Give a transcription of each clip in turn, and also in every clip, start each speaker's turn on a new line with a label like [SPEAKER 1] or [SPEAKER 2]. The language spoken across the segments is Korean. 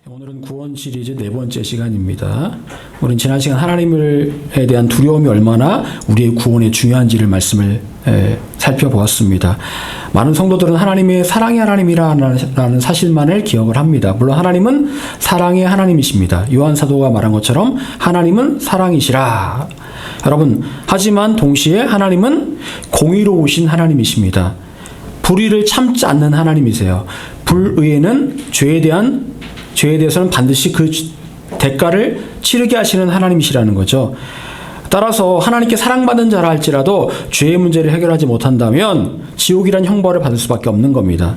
[SPEAKER 1] 오늘은 구원 시리즈 네 번째 시간입니다. 우리는 지난 시간 하나님에 대한 두려움이 얼마나 우리의 구원에 중요한지를 말씀을 살펴보았습니다. 많은 성도들은 하나님의 사랑의 하나님이라는 사실만을 기억을 합니다. 물론 하나님은 사랑의 하나님이십니다. 요한 사도가 말한 것처럼 하나님은 사랑이시라. 여러분, 하지만 동시에 하나님은 공의로우신 하나님이십니다. 불의를 참지 않는 하나님이세요. 불의에는 죄에 대해서는 반드시 그 대가를 치르게 하시는 하나님이시라는 거죠. 따라서 하나님께 사랑받는 자라 할지라도 죄의 문제를 해결하지 못한다면 지옥이란 형벌을 받을 수밖에 없는 겁니다.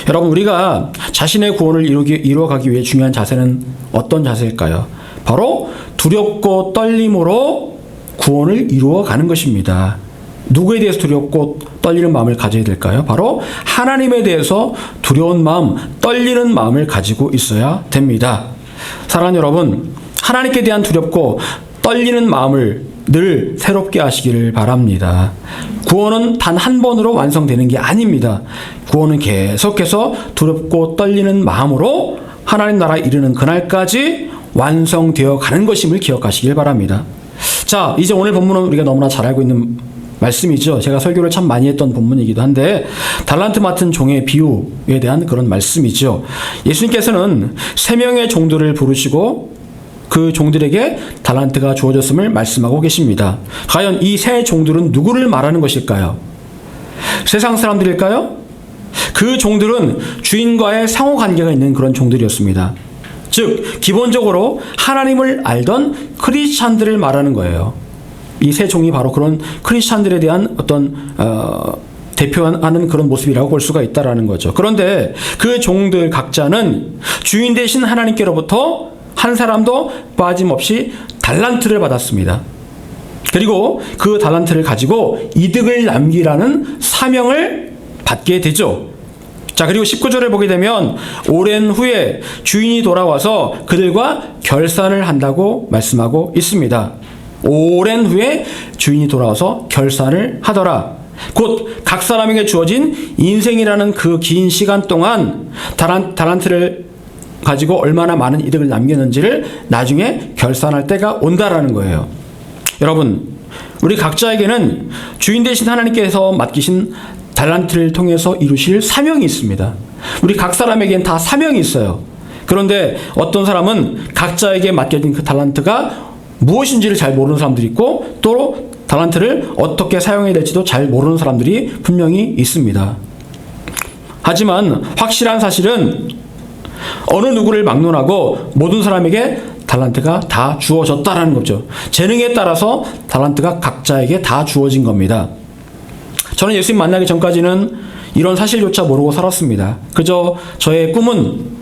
[SPEAKER 1] 여러분, 우리가 자신의 구원을 이루어가기 위해 중요한 자세는 어떤 자세일까요? 바로 두렵고 떨림으로 구원을 이루어가는 것입니다. 누구에 대해서 두렵고 떨리는 마음을 가져야 될까요? 바로 하나님에 대해서 두려운 마음, 떨리는 마음을 가지고 있어야 됩니다. 사랑하는 여러분, 하나님께 대한 두렵고 떨리는 마음을 늘 새롭게 하시기를 바랍니다. 구원은 단 한 번으로 완성되는 게 아닙니다. 구원은 계속해서 두렵고 떨리는 마음으로 하나님 나라에 이르는 그날까지 완성되어 가는 것임을 기억하시길 바랍니다. 자, 이제 오늘 본문은 우리가 너무나 잘 알고 있는 말씀이죠. 제가 설교를 참 많이 했던 본문이기도 한데 달란트 맡은 종의 비유에 대한 그런 말씀이죠. 예수님께서는 3명의 종들을 부르시고 그 종들에게 달란트가 주어졌음을 말씀하고 계십니다. 과연 이 세 종들은 누구를 말하는 것일까요? 세상 사람들일까요? 그 종들은 주인과의 상호관계가 있는 그런 종들이었습니다. 즉 기본적으로 하나님을 알던 크리스찬들을 말하는 거예요. 이 세 종이 바로 그런 크리스찬들에 대한 어떤 대표하는 그런 모습이라고 볼 수가 있다라는 거죠. 그런데 그 종들 각자는 주인 되신 하나님께로부터 한 사람도 빠짐없이 달란트를 받았습니다. 그리고 그 달란트를 가지고 이득을 남기라는 사명을 받게 되죠. 자, 그리고 19절을 보게 되면 오랜 후에 주인이 돌아와서 그들과 결산을 한다고 말씀하고 있습니다. 오랜 후에 주인이 돌아와서 결산을 하더라. 곧 각 사람에게 주어진 인생이라는 그 긴 시간 동안 달란트를 가지고 얼마나 많은 이득을 남겼는지를 나중에 결산할 때가 온다라는 거예요. 여러분, 우리 각자에게는 주인 되신 하나님께서 맡기신 달란트를 통해서 이루실 사명이 있습니다. 우리 각 사람에게는 다 사명이 있어요. 그런데 어떤 사람은 각자에게 맡겨진 그 달란트가 무엇인지를 잘 모르는 사람들이 있고 또 달란트를 어떻게 사용해야 될지도 잘 모르는 사람들이 분명히 있습니다. 하지만 확실한 사실은 어느 누구를 막론하고 모든 사람에게 달란트가 다 주어졌다라는 거죠. 재능에 따라서 달란트가 각자에게 다 주어진 겁니다. 저는 예수님 만나기 전까지는 이런 사실조차 모르고 살았습니다. 그저 저의 꿈은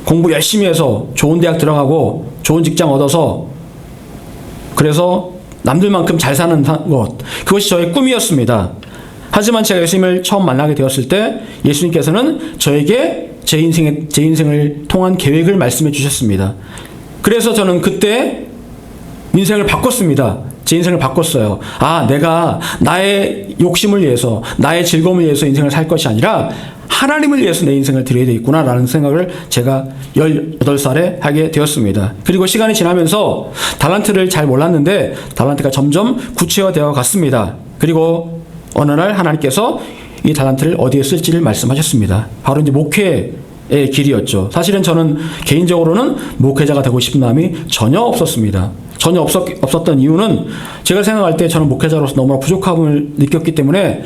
[SPEAKER 1] 공부 열심히 해서 좋은 대학 들어가고 좋은 직장 얻어서 그래서 남들만큼 잘 사는 것, 그것이 저의 꿈이었습니다. 하지만 제가 예수님을 처음 만나게 되었을 때 예수님께서는 저에게 제 인생을 통한 계획을 말씀해 주셨습니다. 그래서 저는 그때 인생을 바꿨습니다. 제 인생을 바꿨어요. 아, 내가 나의 욕심을 위해서, 나의 즐거움을 위해서 인생을 살 것이 아니라 하나님을 위해서 내 인생을 드려야 되겠구나 라는 생각을 제가 18살에 하게 되었습니다. 그리고 시간이 지나면서 달란트를 잘 몰랐는데 달란트가 점점 구체화되어 갔습니다. 그리고 어느 날 하나님께서 이 달란트를 어디에 쓸지를 말씀하셨습니다. 바로 이제 목회의 길이었죠. 사실은 저는 개인적으로는 목회자가 되고 싶은 마음이 전혀 없었습니다. 전혀 없었던 이유는 제가 생각할 때 저는 목회자로서 너무나 부족함을 느꼈기 때문에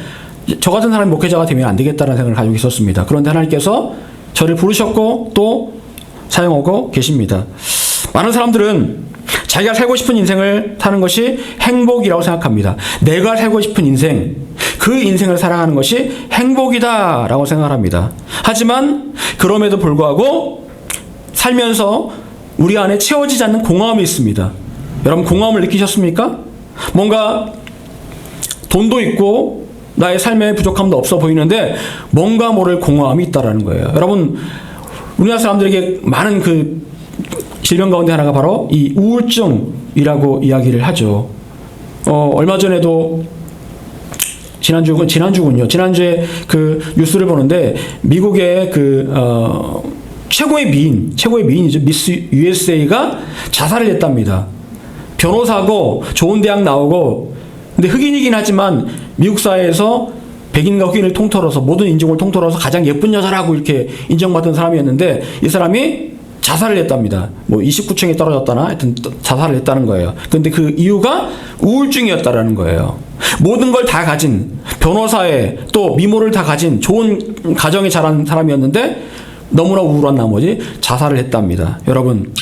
[SPEAKER 1] 저 같은 사람이 목회자가 되면 안 되겠다는 생각을 가지고 있었습니다. 그런데 하나님께서 저를 부르셨고 또 사용하고 계십니다. 많은 사람들은 자기가 살고 싶은 인생을 사는 것이 행복이라고 생각합니다. 내가 살고 싶은 인생, 그 인생을 살아가는 것이 행복이다라고 생각을 합니다. 하지만 그럼에도 불구하고 살면서 우리 안에 채워지지 않는 공허함이 있습니다. 여러분, 공허함을 느끼셨습니까? 뭔가 돈도 있고 나의 삶의 부족함도 없어 보이는데 뭔가 모를 공허함이 있다라는 거예요. 여러분, 우리나라 사람들에게 많은 그 질병 가운데 하나가 바로 이 우울증이라고 이야기를 하죠. 얼마 전에도 지난주에 그 뉴스를 보는데 미국의 그 최고의 미인이죠. 미스 USA가 자살을 했답니다. 변호사고 좋은 대학 나오고, 근데 흑인이긴 하지만 미국 사회에서 백인과 흑인을 통틀어서 모든 인종을 통틀어서 가장 예쁜 여자라고 이렇게 인정받은 사람이었는데 이 사람이 자살을 했답니다. 뭐 29층에 떨어졌다나 하여튼 자살을 했다는 거예요. 근데 그 이유가 우울증이었다라는 거예요. 모든 걸 다 가진 변호사에 또 미모를 다 가진 좋은 가정에 자란 사람이었는데 너무나 우울한 나머지 자살을 했답니다. 여러분,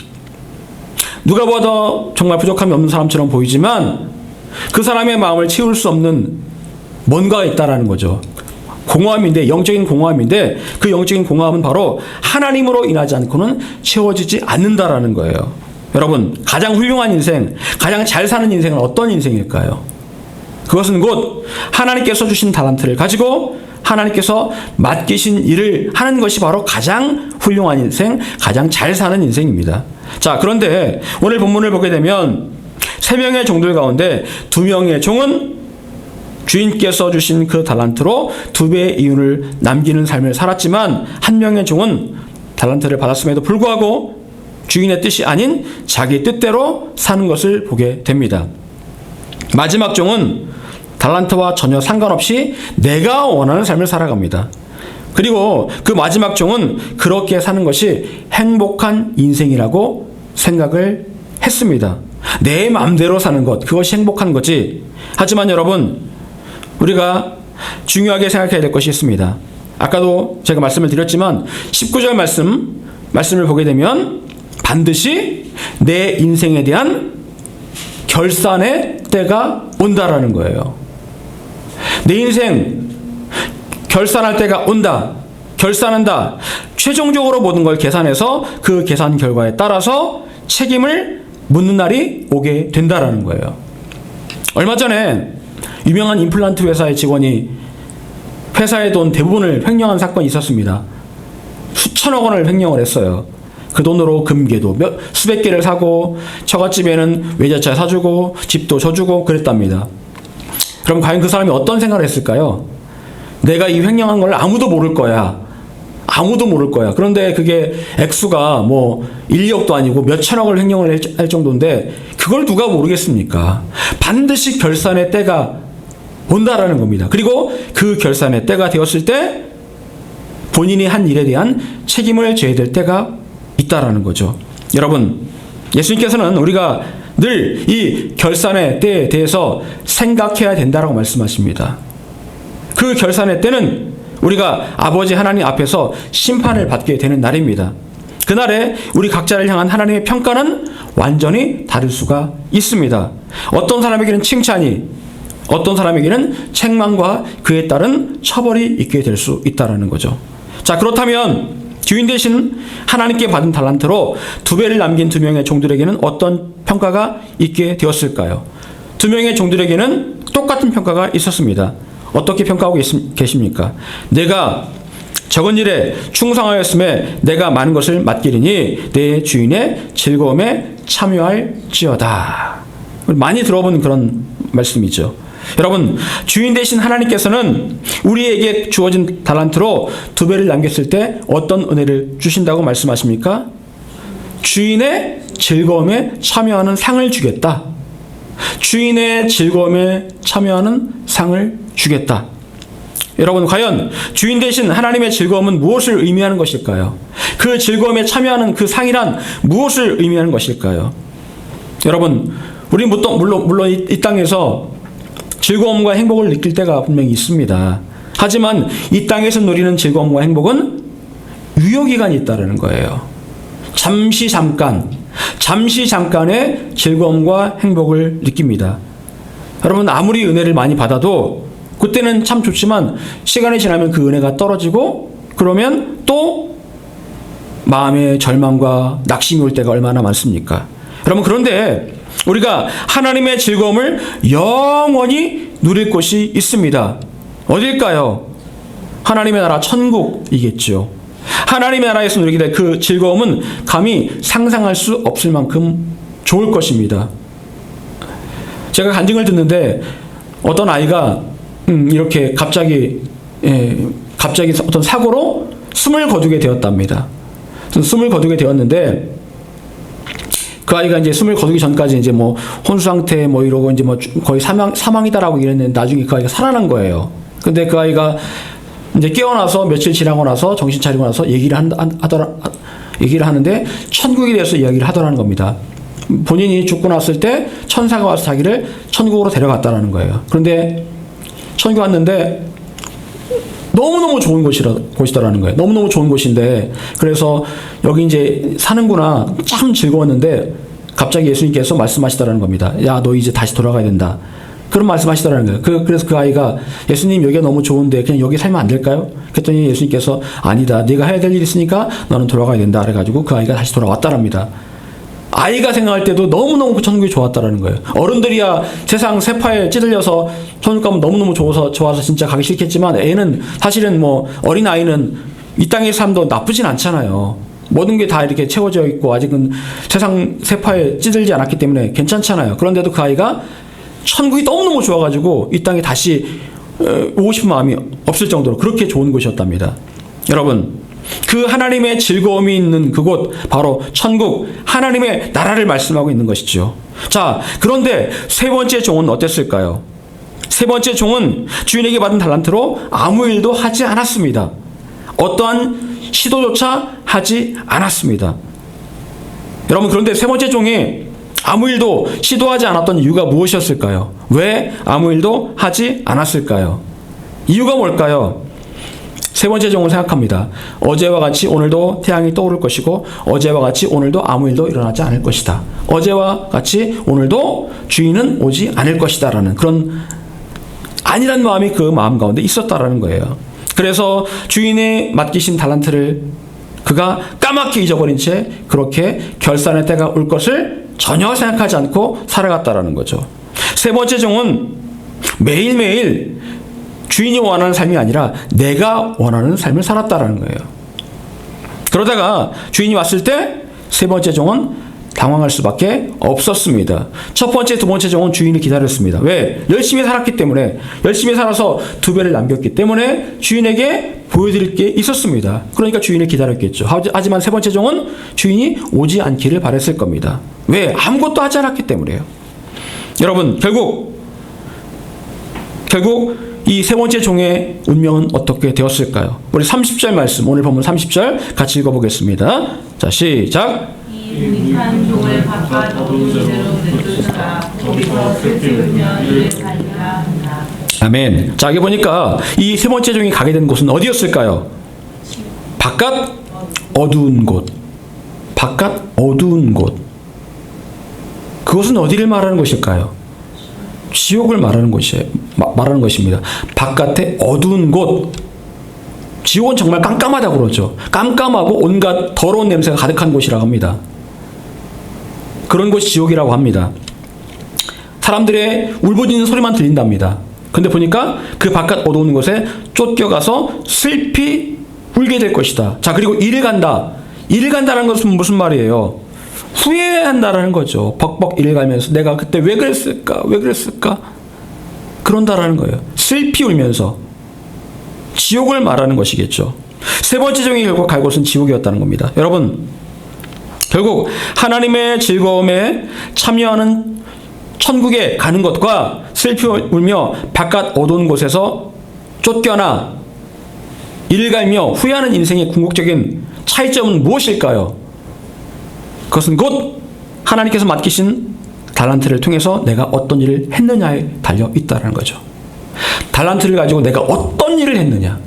[SPEAKER 1] 누가 봐도 정말 부족함이 없는 사람처럼 보이지만 그 사람의 마음을 채울 수 없는 뭔가가 있다라는 거죠. 공허함인데, 영적인 공허함인데 그 영적인 공허함은 바로 하나님으로 인하지 않고는 채워지지 않는다라는 거예요. 여러분, 가장 훌륭한 인생, 가장 잘 사는 인생은 어떤 인생일까요? 그것은 곧 하나님께서 주신 달란트를 가지고 하나님께서 맡기신 일을 하는 것이 바로 가장 훌륭한 인생, 가장 잘 사는 인생입니다. 자, 그런데 오늘 본문을 보게 되면 3명의 종들 가운데 2명의 종은 주인께서 주신 그 달란트로 2배의 이윤을 남기는 삶을 살았지만 1명의 종은 달란트를 받았음에도 불구하고 주인의 뜻이 아닌 자기 뜻대로 사는 것을 보게 됩니다. 마지막 종은 달란트와 전혀 상관없이 내가 원하는 삶을 살아갑니다. 그리고 그 마지막 종은 그렇게 사는 것이 행복한 인생이라고 생각을 했습니다. 내 마음대로 사는 것, 그것이 행복한 거지. 하지만 여러분, 우리가 중요하게 생각해야 될 것이 있습니다. 아까도 제가 말씀을 드렸지만 19절 말씀을 보게 되면 반드시 내 인생에 대한 결산의 때가 온다라는 거예요. 내 인생 결산할 때가 온다. 결산한다. 최종적으로 모든 걸 계산해서 그 계산 결과에 따라서 책임을 묻는 날이 오게 된다라는 거예요. 얼마 전에 유명한 임플란트 회사의 직원이 회사의 돈 대부분을 횡령한 사건이 있었습니다. 수천억 원을 횡령을 했어요. 그 돈으로 금괴도 수백 개를 사고 처갓집에는 외제차 사주고 집도 져주고 그랬답니다. 그럼 과연 그 사람이 어떤 생각을 했을까요? 내가 이 횡령한 걸 아무도 모를 거야. 아무도 모를 거야. 그런데 그게 액수가 뭐 1억도 아니고 몇 천억을 횡령을 할 정도인데 그걸 누가 모르겠습니까? 반드시 결산의 때가 온다라는 겁니다. 그리고 그 결산의 때가 되었을 때 본인이 한 일에 대한 책임을 져야 될 때가 있다라는 거죠. 여러분, 예수님께서는 우리가 늘 이 결산의 때에 대해서 생각해야 된다라고 말씀하십니다. 그 결산의 때는 우리가 아버지 하나님 앞에서 심판을 받게 되는 날입니다. 그날에 우리 각자를 향한 하나님의 평가는 완전히 다를 수가 있습니다. 어떤 사람에게는 칭찬이, 어떤 사람에게는 책망과 그에 따른 처벌이 있게 될 수 있다는 거죠. 자, 그렇다면 주인 대신 하나님께 받은 달란트로 2배를 남긴 2명의 종들에게는 어떤 평가가 있게 되었을까요? 2명의 종들에게는 똑같은 평가가 있었습니다. 어떻게 평가하고 계십니까? 내가 적은 일에 충성하였음에 내가 많은 것을 맡기리니 내 주인의 즐거움에 참여할지어다. 많이 들어본 그런 말씀이죠. 여러분, 주인 대신 하나님께서는 우리에게 주어진 달란트로 2배를 남겼을 때 어떤 은혜를 주신다고 말씀하십니까? 주인의 즐거움에 참여하는 상을 주겠다. 주인의 즐거움에 참여하는 상을 주겠다. 여러분, 과연 주인 대신 하나님의 즐거움은 무엇을 의미하는 것일까요? 그 즐거움에 참여하는 그 상이란 무엇을 의미하는 것일까요? 여러분, 우리 물론 이 땅에서 즐거움과 행복을 느낄 때가 분명히 있습니다. 하지만 이 땅에서 누리는 즐거움과 행복은 유효기간이 있다는 거예요. 잠시 잠깐의 즐거움과 행복을 느낍니다. 여러분, 아무리 은혜를 많이 받아도 그때는 참 좋지만 시간이 지나면 그 은혜가 떨어지고 그러면 또 마음의 절망과 낙심이 올 때가 얼마나 많습니까? 여러분, 그런데 우리가 하나님의 즐거움을 영원히 누릴 곳이 있습니다. 어딜까요? 하나님의 나라 천국이겠죠. 하나님의 나라에서 누리게 될 그 즐거움은 감히 상상할 수 없을 만큼 좋을 것입니다. 제가 간증을 듣는데 어떤 아이가 이렇게 갑자기 어떤 사고로 숨을 거두게 되었답니다. 숨을 거두게 되었는데 그 아이가 이제 숨을 거두기 전까지 이제 뭐 혼수 상태 뭐 이러고 이제 뭐 거의 사망이다라고 이랬는데 나중에 그 아이가 살아난 거예요. 근데 그 아이가 이제 깨어나서 며칠 지나고 나서 정신 차리고 나서 얘기를 하는데 천국에 대해서 이야기를 하더라는 겁니다. 본인이 죽고 났을 때 천사가 와서 자기를 천국으로 데려갔다라는 거예요. 그런데 천국 왔는데 너무너무 좋은 곳이더라는 거예요. 너무너무 좋은 곳인데 그래서 여기 이제 사는구나 참 즐거웠는데 갑자기 예수님께서 말씀하시더라는 겁니다. 야, 너 이제 다시 돌아가야 된다. 그런 말씀하시더라는 거예요. 그래서 그 아이가 예수님 여기가 너무 좋은데 그냥 여기 살면 안 될까요? 그랬더니 예수님께서 아니다. 네가 해야 될 일이 있으니까 너는 돌아가야 된다. 그래가지고 그 아이가 다시 돌아왔다랍니다. 아이가 생각할 때도 너무너무 그 천국이 좋았다라는 거예요. 어른들이야 세상 세파에 찌들려서 천국 가면 너무너무 좋아서 진짜 가기 싫겠지만 애는 사실은 뭐 어린아이는 이 땅의 삶도 나쁘진 않잖아요. 모든 게 다 이렇게 채워져 있고 아직은 세상 세파에 찌들지 않았기 때문에 괜찮잖아요. 그런데도 그 아이가 천국이 너무너무 좋아가지고 이 땅에 다시 오고 싶은 마음이 없을 정도로 그렇게 좋은 곳이었답니다. 여러분, 그 하나님의 즐거움이 있는 그곳 바로 천국, 하나님의 나라를 말씀하고 있는 것이죠. 자, 그런데 세 번째 종은 어땠을까요? 세 번째 종은 주인에게 받은 달란트로 아무 일도 하지 않았습니다. 어떠한 시도조차 하지 않았습니다. 여러분, 그런데 세 번째 종이 아무 일도 시도하지 않았던 이유가 무엇이었을까요? 왜 아무 일도 하지 않았을까요? 이유가 뭘까요? 세 번째 종은 생각합니다. 어제와 같이 오늘도 태양이 떠오를 것이고 어제와 같이 오늘도 아무 일도 일어나지 않을 것이다. 어제와 같이 오늘도 주인은 오지 않을 것이다 라는 그런 아니란 마음이 그 마음 가운데 있었다라는 거예요. 그래서 주인의 맡기신 달란트를 그가 까맣게 잊어버린 채 그렇게 결산의 때가 올 것을 전혀 생각하지 않고 살아갔다라는 거죠. 세 번째 종은 매일매일 주인이 원하는 삶이 아니라 내가 원하는 삶을 살았다라는 거예요. 그러다가 주인이 왔을 때 세 번째 종은 당황할 수밖에 없었습니다. 첫 번째, 두 번째 종은 주인을 기다렸습니다. 왜? 열심히 살았기 때문에, 열심히 살아서 두 배를 남겼기 때문에 주인에게 보여드릴 게 있었습니다. 그러니까 주인을 기다렸겠죠. 하지만 세 번째 종은 주인이 오지 않기를 바랬을 겁니다. 왜? 아무것도 하지 않았기 때문에요. 여러분, 결국 이 세 번째 종의 운명은 어떻게 되었을까요? 우리 30절 말씀, 오늘 본문 30절 같이 읽어보겠습니다. 자, 시작.
[SPEAKER 2] 이 위한 종을 바깥 어두운 데로 내쫓으라. 거기서 슬피 울며 이를 갈리라 한다.
[SPEAKER 1] 아멘. 자, 여기 보니까 이 세 번째 종이 가게 된 곳은 어디였을까요? 바깥 어두운 곳. 바깥 어두운 곳. 그것은 어디를 말하는 것일까요? 지옥을 말하는 것입니다. 바깥에 어두운 곳. 지옥은 정말 깜깜하다고 그러죠. 깜깜하고 온갖 더러운 냄새가 가득한 곳이라고 합니다. 그런 곳이 지옥이라고 합니다. 사람들의 울부짖는 소리만 들린답니다. 근데 보니까 그 바깥 어두운 곳에 쫓겨가서 슬피 울게 될 것이다. 자, 그리고 이를 간다. 이를 간다는 것은 무슨 말이에요? 후회한다라는 거죠. 벅벅 이를 가면서 내가 그때 왜 그랬을까? 그런다라는 거예요. 슬피 울면서 지옥을 말하는 것이겠죠. 세 번째 종이 결국 갈 곳은 지옥이었다는 겁니다. 여러분, 결국 하나님의 즐거움에 참여하는 천국에 가는 것과 슬피 울며 바깥 어두운 곳에서 쫓겨나 이를 갈며 후회하는 인생의 궁극적인 차이점은 무엇일까요? 그것은 곧 하나님께서 맡기신 달란트를 통해서 내가 어떤 일을 했느냐에 달려 있다는 거죠. 달란트를 가지고 내가 어떤 일을 했느냐,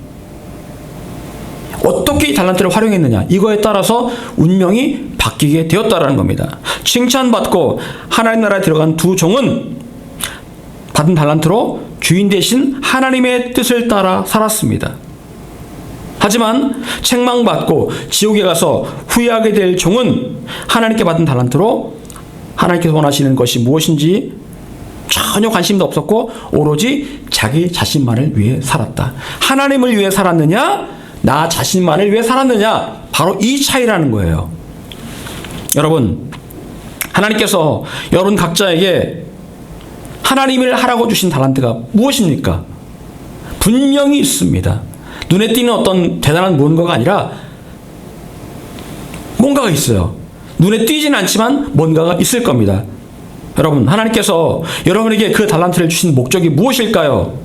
[SPEAKER 1] 어떻게 이 달란트를 활용했느냐, 이거에 따라서 운명이 바뀌게 되었다는 겁니다. 칭찬받고 하나님 나라에 들어간 두 종은 받은 달란트로 주인 대신 하나님의 뜻을 따라 살았습니다. 하지만 책망받고 지옥에 가서 후회하게 될 종은 하나님께 받은 달란트로 하나님께서 원하시는 것이 무엇인지 전혀 관심도 없었고 오로지 자기 자신만을 위해 살았다. 하나님을 위해 살았느냐, 나 자신만을 위해 살았느냐, 바로 이 차이라는 거예요. 여러분, 하나님께서 여러분 각자에게 하나님을 하라고 주신 달란트가 무엇입니까? 분명히 있습니다. 눈에 띄는 어떤 대단한 무언가가 아니라 뭔가가 있어요. 눈에 띄지는 않지만 뭔가가 있을 겁니다. 여러분, 하나님께서 여러분에게 그 달란트를 주신 목적이 무엇일까요?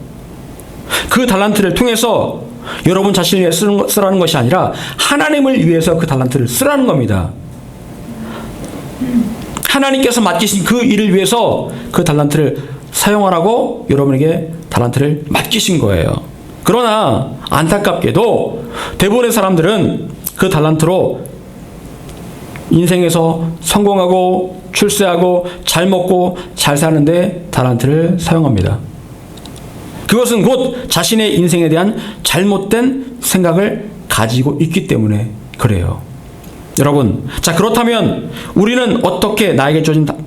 [SPEAKER 1] 그 달란트를 통해서 여러분 자신을 위해 쓰라는 것이 아니라 하나님을 위해서 그 달란트를 쓰라는 겁니다. 하나님께서 맡기신 그 일을 위해서 그 달란트를 사용하라고 여러분에게 달란트를 맡기신 거예요. 그러나 안타깝게도 대부분의 사람들은 그 달란트로 인생에서 성공하고 출세하고 잘 먹고 잘 사는데 달란트를 사용합니다. 그것은 곧 자신의 인생에 대한 잘못된 생각을 가지고 있기 때문에 그래요. 여러분, 자, 그렇다면 우리는 어떻게 나에게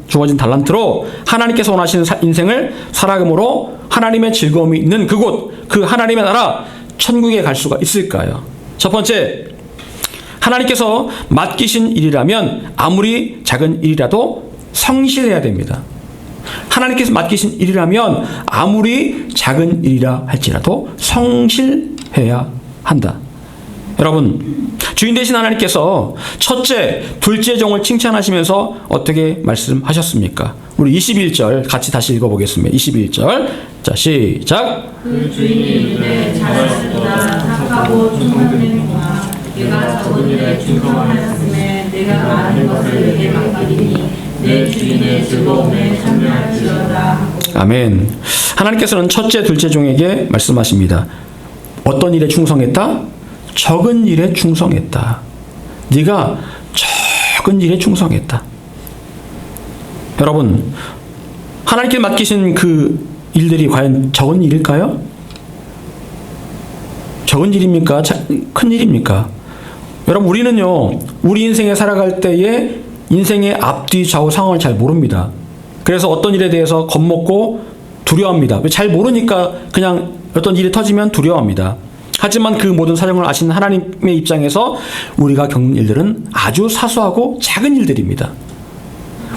[SPEAKER 1] 주어진 달란트로 하나님께서 원하시는 인생을 살아감으로 하나님의 즐거움이 있는 그곳, 그 하나님의 나라 천국에 갈 수가 있을까요? 첫 번째, 하나님께서 맡기신 일이라면 아무리 작은 일이라도 성실해야 됩니다. 하나님께서 맡기신 일이라면 아무리 작은 일이라 할지라도 성실해야 한다. 여러분, 주인 되신 하나님께서 첫째, 둘째 종을 칭찬하시면서 어떻게 말씀하셨습니까? 우리 21절 같이 다시 읽어보겠습니다. 21절. 자, 시작.
[SPEAKER 2] 그 주인이 이르되 잘하였도다 착하고 충성되는구나. 내가 적은 일에 충성하였음에 내가 많은 것을 내게 맡기리니 내 주인의 즐거움에 참여할지어다.
[SPEAKER 1] 아멘. 하나님께서는 첫째, 둘째 종에게 말씀하십니다. 어떤 일에 충성했다? 적은 일에 충성했다. 네가 적은 일에 충성했다. 여러분, 하나님께 맡기신 그 일들이 과연 적은 일일까요? 적은 일입니까? 큰 일입니까? 여러분, 우리는요, 우리 인생에 살아갈 때에 인생의 앞뒤 좌우 상황을 잘 모릅니다. 그래서 어떤 일에 대해서 겁먹고 두려워합니다. 잘 모르니까 그냥 어떤 일이 터지면 두려워합니다. 하지만 그 모든 사정을 아시는 하나님의 입장에서 우리가 겪는 일들은 아주 사소하고 작은 일들입니다.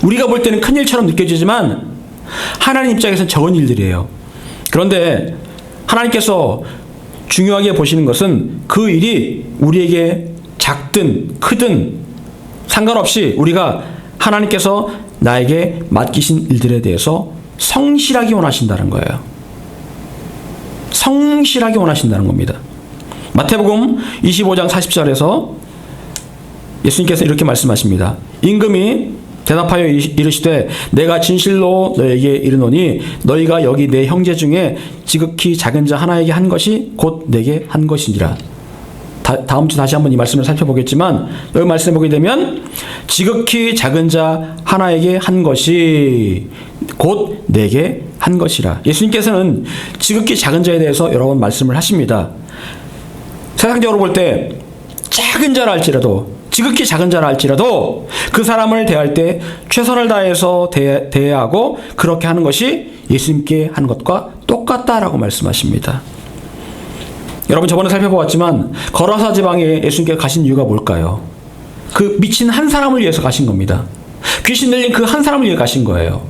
[SPEAKER 1] 우리가 볼 때는 큰 일처럼 느껴지지만 하나님 입장에서는 적은 일들이에요. 그런데 하나님께서 중요하게 보시는 것은 그 일이 우리에게 작든 크든 상관없이 우리가 하나님께서 나에게 맡기신 일들에 대해서 성실하게 원하신다는 거예요. 성실하게 원하신다는 겁니다. 마태복음 25장 40절에서 예수님께서 이렇게 말씀하십니다. 임금이 대답하여 이르시되 내가 진실로 너에게 이르노니 너희가 여기 내 형제 중에 지극히 작은 자 하나에게 한 것이 곧 내게 한 것이니라. 다음 주 다시 한번 이 말씀을 살펴보겠지만 여기 말씀을 보게 되면 지극히 작은 자 하나에게 한 것이 곧 내게 한 것이라. 예수님께서는 지극히 작은 자에 대해서 여러 번 말씀을 하십니다. 세상적으로 볼 때 작은 자라 할지라도 지극히 작은 자라 할지라도 그 사람을 대할 때 최선을 다해서 대해야 하고 그렇게 하는 것이 예수님께 하는 것과 똑같다라고 말씀하십니다. 여러분, 저번에 살펴보았지만 거라사 지방에 예수님께 가신 이유가 뭘까요? 그 미친 한 사람을 위해서 가신 겁니다. 귀신 들린 그 한 사람을 위해 가신 거예요.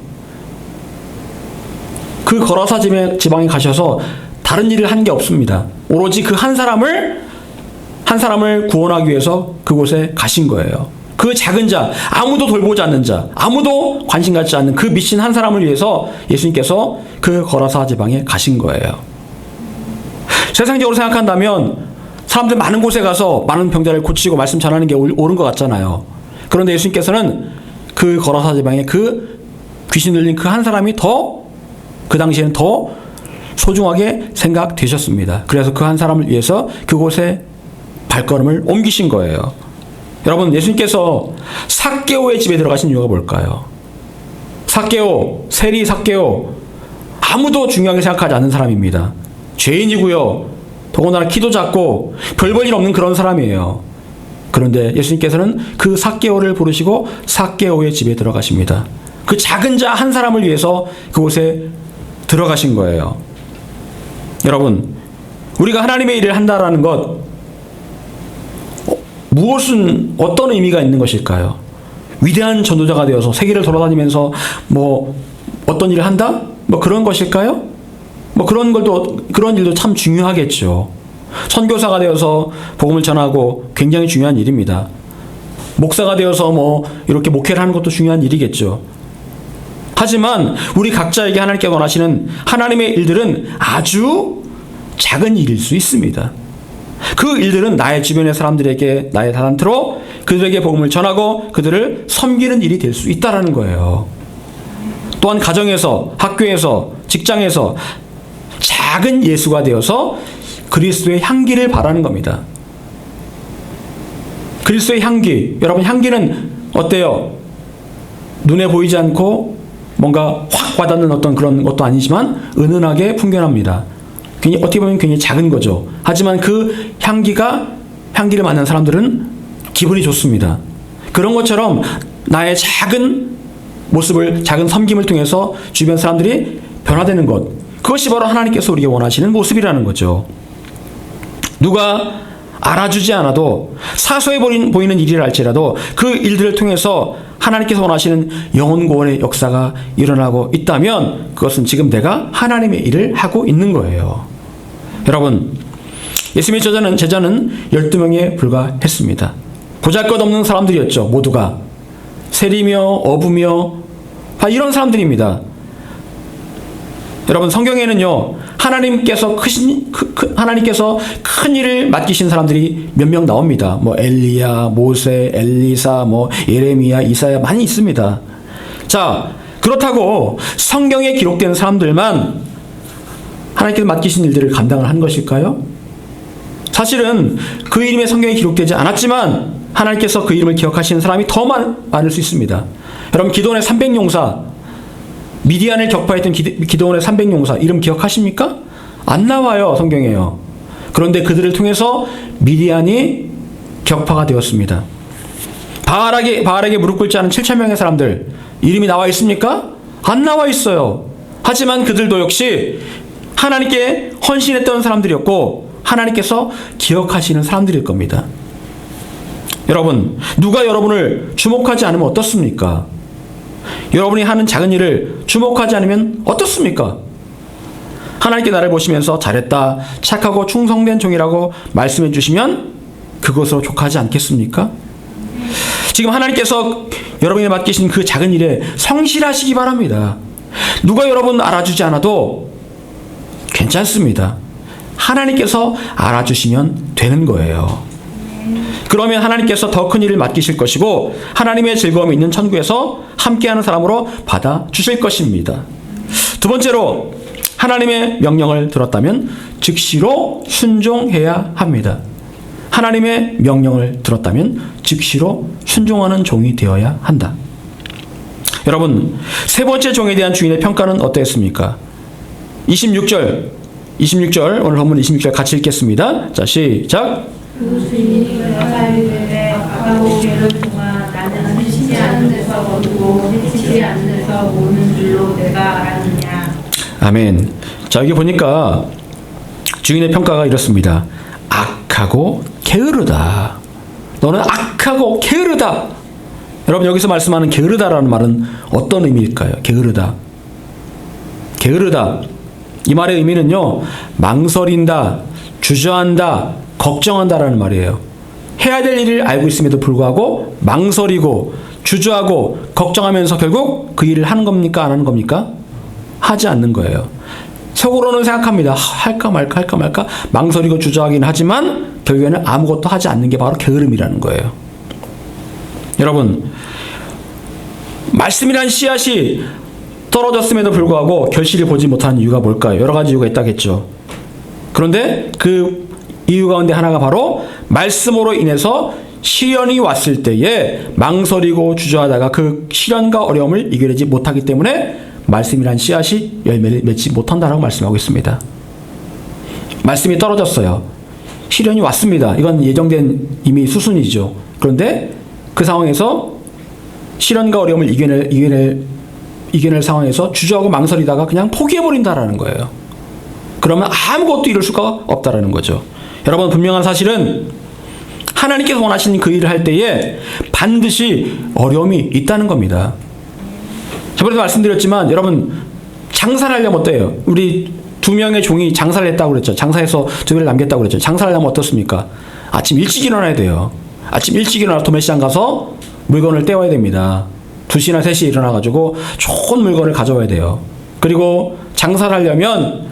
[SPEAKER 1] 그 거라사 지방에 가셔서 다른 일을 한 게 없습니다. 오로지 그 한 사람을 구원하기 위해서 그곳에 가신 거예요. 그 작은 자, 아무도 돌보지 않는 자, 아무도 관심 갖지 않는 그 미친 한 사람을 위해서 예수님께서 그 거라사 지방에 가신 거예요. 세상적으로 생각한다면 사람들 많은 곳에 가서 많은 병자를 고치고 말씀 전하는 게 옳은 것 같잖아요. 그런데 예수님께서는 그 거라사 지방에 그 귀신 들린 그 한 사람이 그 당시에는 더 소중하게 생각되셨습니다. 그래서 그 한 사람을 위해서 그곳에 발걸음을 옮기신 거예요. 여러분, 예수님께서 삭개오의 집에 들어가신 이유가 뭘까요? 세리 삭개오, 아무도 중요하게 생각하지 않는 사람입니다. 죄인이고요. 더군다나 키도 작고 별 볼 일 없는 그런 사람이에요. 그런데 예수님께서는 그 삭개오를 부르시고 삭개오의 집에 들어가십니다. 그 작은 자 한 사람을 위해서 그곳에 들어가신 거예요. 여러분, 우리가 하나님의 일을 한다라는 것, 어떤 의미가 있는 것일까요? 위대한 전도자가 되어서 세계를 돌아다니면서 어떤 일을 한다? 그런 것일까요? 그런 일도 참 중요하겠죠. 선교사가 되어서 복음을 전하고 굉장히 중요한 일입니다. 목사가 되어서 뭐 이렇게 목회를 하는 것도 중요한 일이겠죠. 하지만 우리 각자에게 하나님께 원하시는 하나님의 일들은 아주 작은 일일 수 있습니다. 그 일들은 나의 주변의 사람들에게 나의 달란트로 그들에게 복음을 전하고 그들을 섬기는 일이 될 수 있다는 거예요. 또한 가정에서, 학교에서, 직장에서 작은 예수가 되어서 그리스도의 향기를 바라는 겁니다. 그리스도의 향기, 여러분 향기는 어때요? 눈에 보이지 않고 뭔가 확 와닿는 어떤 그런 것도 아니지만 은은하게 풍겨납니다. 굉장히 어떻게 보면 굉장히 작은 거죠. 하지만 그 향기를 맡는 사람들은 기분이 좋습니다. 그런 것처럼 나의 작은 모습을, 작은 섬김을 통해서 주변 사람들이 변화되는 것, 그것이 바로 하나님께서 우리에게 원하시는 모습이라는 거죠. 누가 알아주지 않아도 사소해 보이는 일이라 할지라도 그 일들을 통해서 하나님께서 원하시는 영혼 구원의 역사가 일어나고 있다면 그것은 지금 내가 하나님의 일을 하고 있는 거예요. 여러분, 예수님의 제자는 12명에 불과했습니다. 보잘것없는 사람들이었죠. 모두가 세리며 어부며 이런 사람들입니다. 여러분, 성경에는요 하나님께서 큰 일을 맡기신 사람들이 몇 명 나옵니다. 뭐 엘리야, 모세, 엘리사, 뭐 예레미야, 이사야 많이 있습니다. 자, 그렇다고 성경에 기록된 사람들만 하나님께서 맡기신 일들을 감당을 한 것일까요? 사실은 그 이름의 성경에 기록되지 않았지만 하나님께서 그 이름을 기억하시는 사람이 더 많을 수 있습니다. 여러분, 기도원의 300용사, 미디안을 격파했던 기도원의 300용사 이름 기억하십니까? 안 나와요, 성경에요. 그런데 그들을 통해서 미디안이 격파가 되었습니다. 바알에게 무릎 꿇지 않은 7,000명의 사람들 이름이 나와 있습니까? 안 나와 있어요. 하지만 그들도 역시 하나님께 헌신했던 사람들이었고 하나님께서 기억하시는 사람들일 겁니다. 여러분, 누가 여러분을 주목하지 않으면 어떻습니까? 여러분이 하는 작은 일을 주목하지 않으면 어떻습니까? 하나님께 나를 보시면서 잘했다, 착하고 충성된 종이라고 말씀해 주시면 그것으로 족하지 않겠습니까? 지금 하나님께서 여러분이 맡기신 그 작은 일에 성실하시기 바랍니다. 누가 여러분 알아주지 않아도 괜찮습니다. 하나님께서 알아주시면 되는 거예요. 그러면 하나님께서 더 큰 일을 맡기실 것이고 하나님의 즐거움이 있는 천국에서 함께하는 사람으로 받아주실 것입니다. 두 번째로, 하나님의 명령을 들었다면 즉시로 순종해야 합니다. 하나님의 명령을 들었다면 즉시로 순종하는 종이 되어야 한다. 여러분, 세 번째 종에 대한 주인의 평가는 어땠습니까? 26절 오늘 본문 26절 같이 읽겠습니다. 자, 시작.
[SPEAKER 2] 그 주인이 그가 이르되 아가고 개를 통하 나는 해치지 않는 데서 거두고 해치지 않는 데서 모는 줄로 내가 알았느냐. 아멘.
[SPEAKER 1] 자, 여기 보니까 주인의 평가가 이렇습니다. 악하고 게으르다. 너는 악하고 게으르다. 여러분, 여기서 말씀하는 게으르다라는 말은 어떤 의미일까요? 게으르다. 이 말의 의미는요, 망설인다, 주저한다, 걱정한다라는 말이에요. 해야 될 일을 알고 있음에도 불구하고 망설이고 주저하고 걱정하면서 결국 그 일을 하는 겁니까? 안 하는 겁니까? 하지 않는 거예요. 속으로는 생각합니다. 할까 말까 망설이고 주저하긴 하지만 결국에는 아무것도 하지 않는 게 바로 게으름이라는 거예요. 여러분, 말씀이란 씨앗이 떨어졌음에도 불구하고 결실을 보지 못하는 이유가 뭘까요? 여러 가지 이유가 있다겠죠. 그런데 그 이유 가운데 하나가 바로 말씀으로 인해서 시련이 왔을 때에 망설이고 주저하다가 그 시련과 어려움을 이겨내지 못하기 때문에 말씀이란 씨앗이 열매를 맺지 못한다라고 말씀하고 있습니다. 말씀이 떨어졌어요. 시련이 왔습니다. 이건 예정된 이미 수순이죠. 그런데 그 상황에서 시련과 어려움을 이겨낼 상황에서 주저하고 망설이다가 그냥 포기해버린다라는 거예요. 그러면 아무것도 이룰 수가 없다라는 거죠. 여러분, 분명한 사실은 하나님께서 원하시는 그 일을 할 때에 반드시 어려움이 있다는 겁니다. 저번에도 말씀드렸지만 여러분, 장사를 하려면 어때요? 우리 2명의 종이 장사를 했다고 그랬죠. 장사해서 2배를 남겼다고 그랬죠. 장사를 하려면 어떻습니까? 아침 일찍 일어나야 돼요. 아침 일찍 일어나서 도매시장 가서 물건을 떼와야 됩니다. 2시나 3시에 일어나가지고 좋은 물건을 가져와야 돼요. 그리고 장사를 하려면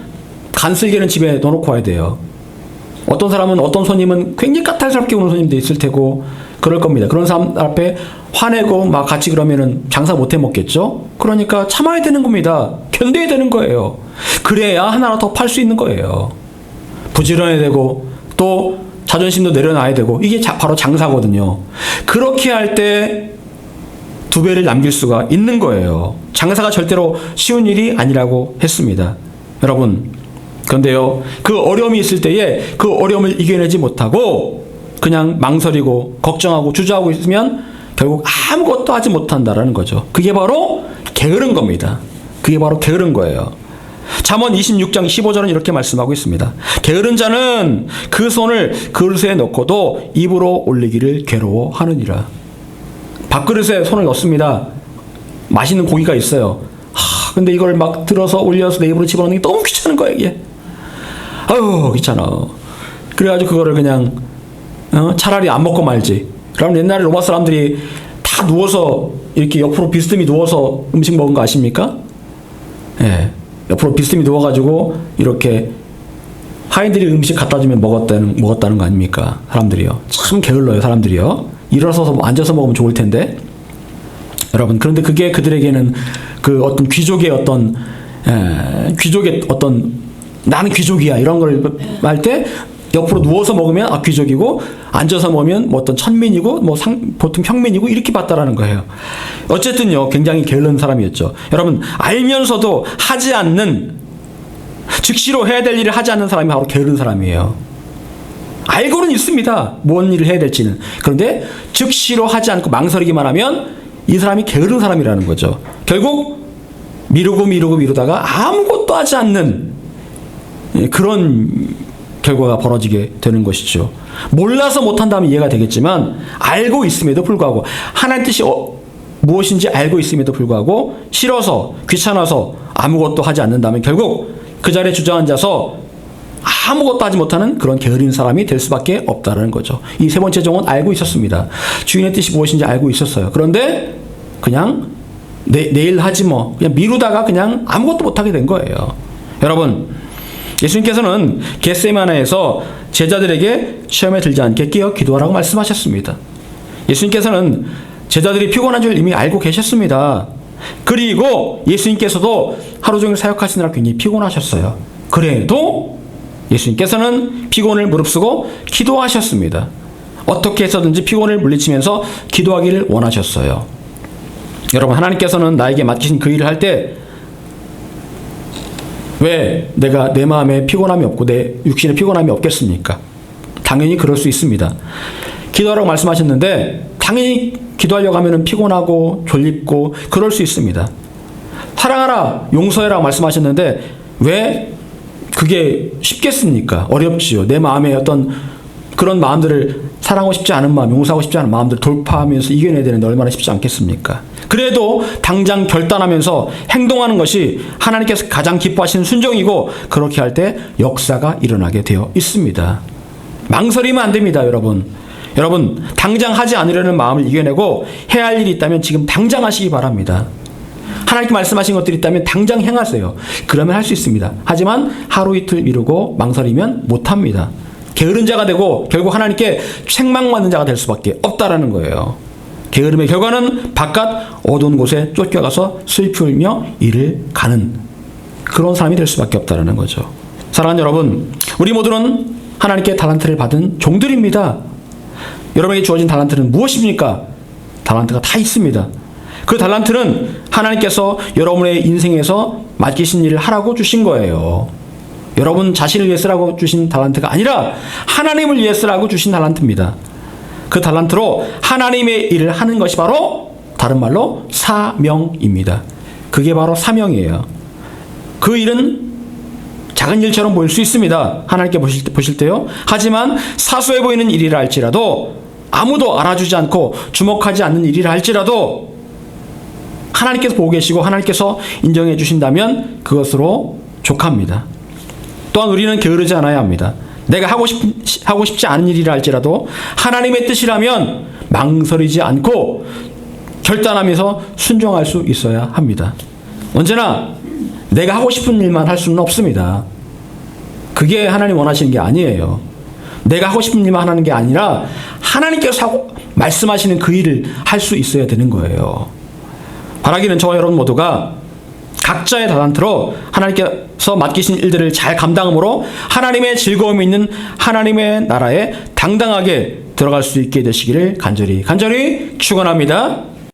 [SPEAKER 1] 간슬개는 집에 넣어놓고 와야 돼요. 어떤 사람은, 어떤 손님은 굉장히 까탈스럽게 오는 손님도 있을 테고 그럴 겁니다. 그런 사람 앞에 화내고 막 같이 그러면은 장사 못 해 먹겠죠? 그러니까 참아야 되는 겁니다. 견뎌야 되는 거예요. 그래야 하나 더 팔 수 있는 거예요. 부지런해야 되고 또 자존심도 내려놔야 되고 이게 바로 장사거든요. 그렇게 할 때 2배를 남길 수가 있는 거예요. 장사가 절대로 쉬운 일이 아니라고 했습니다. 여러분, 그런데요, 그 어려움이 있을 때에 그 어려움을 이겨내지 못하고 그냥 망설이고 걱정하고 주저하고 있으면 결국 아무것도 하지 못한다라는 거죠. 그게 바로 게으른 겁니다. 그게 바로 게으른 거예요. 잠언 26장 15절은 이렇게 말씀하고 있습니다. 게으른 자는 그 손을 그릇에 넣고도 입으로 올리기를 괴로워하느니라. 밥그릇에 손을 넣습니다. 맛있는 고기가 있어요. 근데 이걸 막 들어서 올려서 내 입으로 집어넣는 게 너무 귀찮은 거예요, 이게. 아유, 귀찮아. 그래가지고 그거를 그냥 차라리 안 먹고 말지. 그럼 옛날에 로마 사람들이 다 누워서 이렇게 옆으로 비스듬히 누워서 음식 먹은 거 아십니까? 예. 옆으로 비스듬히 누워가지고 이렇게 하인들이 음식 갖다 주면 먹었다는 거 아닙니까? 사람들이요. 참 게을러요, 사람들이요. 일어서서 앉아서 먹으면 좋을 텐데. 여러분, 그런데 그게 그들에게는 그 어떤 귀족의 어떤 나는 귀족이야 이런 걸 할 때 옆으로 누워서 먹으면 귀족이고 앉아서 먹으면 뭐 어떤 천민이고 뭐 보통 평민이고 이렇게 봤다라는 거예요. 어쨌든요, 굉장히 게으른 사람이었죠. 여러분, 알면서도 하지 않는, 즉시로 해야 될 일을 하지 않는 사람이 바로 게으른 사람이에요. 알고는 있습니다, 뭔 일을 해야 될지는. 그런데 즉시로 하지 않고 망설이기만 하면 이 사람이 게으른 사람이라는 거죠. 결국 미루다가 아무것도 하지 않는 그런 결과가 벌어지게 되는 것이죠. 몰라서 못한다면 이해가 되겠지만 알고 있음에도 불구하고, 하나님 뜻이 무엇인지 알고 있음에도 불구하고 싫어서 귀찮아서 아무것도 하지 않는다면 결국 그 자리에 주저앉아서 아무것도 하지 못하는 그런 게으른 사람이 될 수밖에 없다는 거죠. 이 3번째 종은 알고 있었습니다. 주인의 뜻이 무엇인지 알고 있었어요. 그런데 그냥 내일 하지 뭐, 그냥 미루다가 그냥 아무것도 못하게 된 거예요. 여러분, 예수님께서는 겟세마네에서 제자들에게 시험에 들지 않게 깨어 기도하라고 말씀하셨습니다. 예수님께서는 제자들이 피곤한 줄 이미 알고 계셨습니다. 그리고 예수님께서도 하루 종일 사역하시느라 굉장히 피곤하셨어요. 그래도 예수님께서는 피곤을 무릅쓰고 기도하셨습니다. 어떻게 해서든지 피곤을 물리치면서 기도하기를 원하셨어요. 여러분, 하나님께서는 나에게 맡기신 그 일을 할 때 왜 내가 내 마음에 피곤함이 없고 내 육신에 피곤함이 없겠습니까? 당연히 그럴 수 있습니다. 기도하라고 말씀하셨는데 당연히 기도하려고 하면 피곤하고 졸립고 그럴 수 있습니다. 사랑하라, 용서해라고 말씀하셨는데 왜 그게 쉽겠습니까? 어렵지요. 내 마음에 어떤 그런 마음들을, 사랑하고 싶지 않은 마음, 용서하고 싶지 않은 마음들을 돌파하면서 이겨내야 되는데 얼마나 쉽지 않겠습니까? 그래도 당장 결단하면서 행동하는 것이 하나님께서 가장 기뻐하시는 순종이고, 그렇게 할 때 역사가 일어나게 되어 있습니다. 망설이면 안 됩니다, 여러분. 여러분, 당장 하지 않으려는 마음을 이겨내고 해야 할 일이 있다면 지금 당장 하시기 바랍니다. 하나님께 말씀하신 것들이 있다면 당장 행하세요. 그러면 할 수 있습니다. 하지만 하루 이틀 미루고 망설이면 못합니다. 게으른 자가 되고 결국 하나님께 책망받는 자가 될 수밖에 없다라는 거예요. 게으름의 결과는 바깥 어두운 곳에 쫓겨가서 슬프며 일을 가는 그런 사람이 될 수밖에 없다라는 거죠. 사랑하는 여러분, 우리 모두는 하나님께 달란트를 받은 종들입니다. 여러분에게 주어진 달란트는 무엇입니까? 달란트가 다 있습니다. 그 달란트는 하나님께서 여러분의 인생에서 맡기신 일을 하라고 주신 거예요. 여러분 자신을 위해 쓰라고 주신 달란트가 아니라 하나님을 위해 쓰라고 주신 달란트입니다. 그 달란트로 하나님의 일을 하는 것이 바로 다른 말로 사명입니다. 그게 바로 사명이에요. 그 일은 작은 일처럼 보일 수 있습니다. 하나님께 보실 때요. 하지만 사소해 보이는 일이라 할지라도, 아무도 알아주지 않고 주목하지 않는 일이라 할지라도 하나님께서 보고 계시고 하나님께서 인정해 주신다면 그것으로 족합니다. 또한 우리는 게으르지 않아야 합니다. 내가 하고 싶지 않은 일이라 할지라도 하나님의 뜻이라면 망설이지 않고 결단하면서 순종할 수 있어야 합니다. 언제나 내가 하고 싶은 일만 할 수는 없습니다. 그게 하나님 원하시는 게 아니에요. 내가 하고 싶은 일만 하는 게 아니라 하나님께서 말씀하시는 그 일을 할 수 있어야 되는 거예요. 바라기는 저와 여러분 모두가 각자의 달란트로 하나님께서 맡기신 일들을 잘 감당함으로 하나님의 즐거움이 있는 하나님의 나라에 당당하게 들어갈 수 있게 되시기를 간절히 축원합니다.